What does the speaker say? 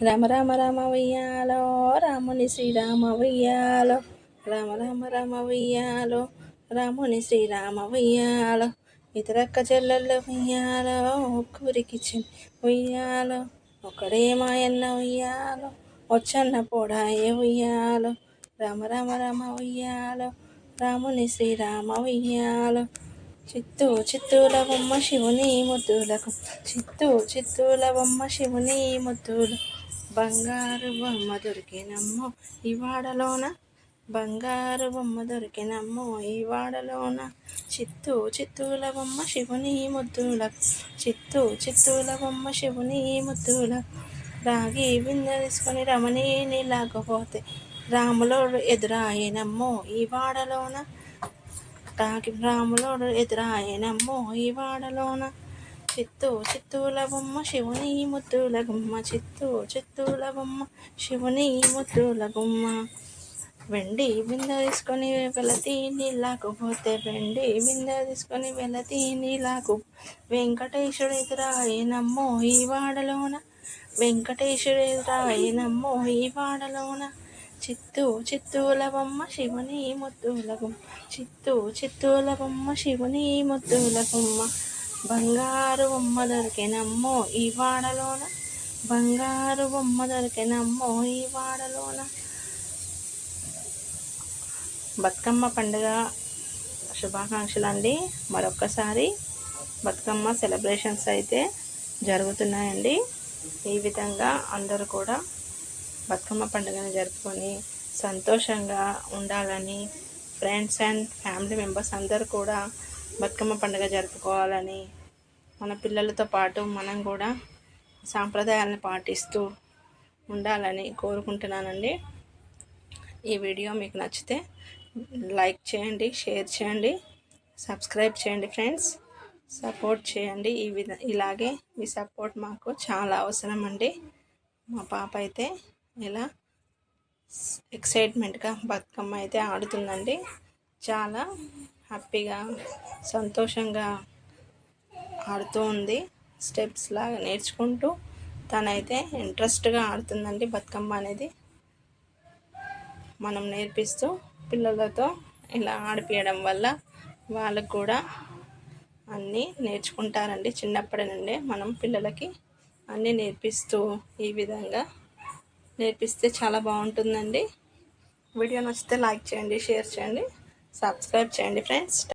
రామ రామ రామ ఉయ్యాలో రాముని శ్రీరామ ఉయ్యాలో రామ రామ రామ ఉయ్యాలో రాముని శ్రీరామ ఉయ్యాలో ఇతరక్క చెల్లెళ్ళ ఉయ్యాలో ఒక్కరికి ఉయ్యాలో ఒకడే మాయన్న ఉయ్యాలో వచ్చన్న పోడాయే ఉయ్యాలో రామ రామ రామ ఉయ్యాలో రాముని శ్రీరామ ఉయ్యాలో చిత్తూ చిత్తూల బొమ్మ శివుని ముద్దులకు చిత్తూల బొమ్మ శివుని ముద్దులు బంగారు బొమ్మ దొరికినమ్మో ఈ వాడలోన బంగారు బొమ్మ దొరికినమ్మో ఈ వాడలోన చిత్తూల బొమ్మ శివుని ముద్దులకు చిత్తూల బొమ్మ శివుని ముద్దులకు రాగి బిందె తీసుకొని రమణి నీళ్ళకపోతే రాములోడు ఎదురాయినమ్మో ఈ వాడలోన రాములోడు ఎదురాయనమ్మో ఈ వాడలోన చిత్తూల బొమ్మ శివుని ముద్దుల గుమ్మ చిత్తూల బొమ్మ శివుని ముద్దుల గుమ్మ వెండి బిందె తీసుకొని వెళతి నీళ్ళకపోతే వెండి బిందె తీసుకొని వెళతి నీళ్ళకు వెంకటేశ్వరుడు ఎదురాయనమ్మో ఈ వాడలోన వెంకటేశ్వరుడు ఎదురాయనమ్మో ఈ వాడలోన చిత్తూల బొమ్మ శివుని ముద్దుల గుమ్మ చిత్తూల బొమ్మ శివుని ముద్దుల గుమ్మ బంగారు బొమ్మ దొరికినమ్మో ఈ వాడలోన బంగారు బొమ్మ దొరికినమ్మో ఈ వాడలోన బతుకమ్మ పండుగ శుభాకాంక్షలు అండి. మరొక్కసారి బతుకమ్మ సెలబ్రేషన్స్ అయితే జరుగుతున్నాయండి. ఈ విధంగా అందరూ కూడా బతుకమ్మ పండుగను జరుపుకొని సంతోషంగా ఉండాలని, ఫ్రెండ్స్ అండ్ ఫ్యామిలీ మెంబర్స్ అందరూ కూడా బతుకమ్మ పండుగ జరుపుకోవాలని, మన పిల్లలతో పాటు మనం కూడా సాంప్రదాయాలను పాటిస్తూ ఉండాలని కోరుకుంటున్నానండి. ఈ వీడియో మీకు నచ్చితే లైక్ చేయండి, షేర్ చేయండి, సబ్స్క్రైబ్ చేయండి ఫ్రెండ్స్. సపోర్ట్ చేయండి. ఇలాగే మీ సపోర్ట్ మాకు చాలా అవసరం అండి. మా పాప అయితే ఇలా ఎక్సైట్మెంట్గా బతుకమ్మ అయితే ఆడుతుందండి. చాలా హ్యాపీగా సంతోషంగా ఆడుతూ ఉంది. స్టెప్స్ లాగా నేర్చుకుంటూ తనైతే ఇంట్రెస్ట్గా ఆడుతుందండి. బతుకమ్మ అనేది మనం నేర్పిస్తూ పిల్లలతో ఇలా ఆడిపించడం వల్ల వాళ్ళకు కూడా అన్నీ నేర్చుకుంటారండి. చిన్నప్పటి నుండే మనం పిల్లలకి అన్నీ నేర్పిస్తూ ఈ విధంగా నేర్పిస్తే చాలా బాగుంటుందండి. వీడియో నచ్చితే లైక్ చేయండి, షేర్ చేయండి, సబ్స్క్రైబ్ చేయండి ఫ్రెండ్స్.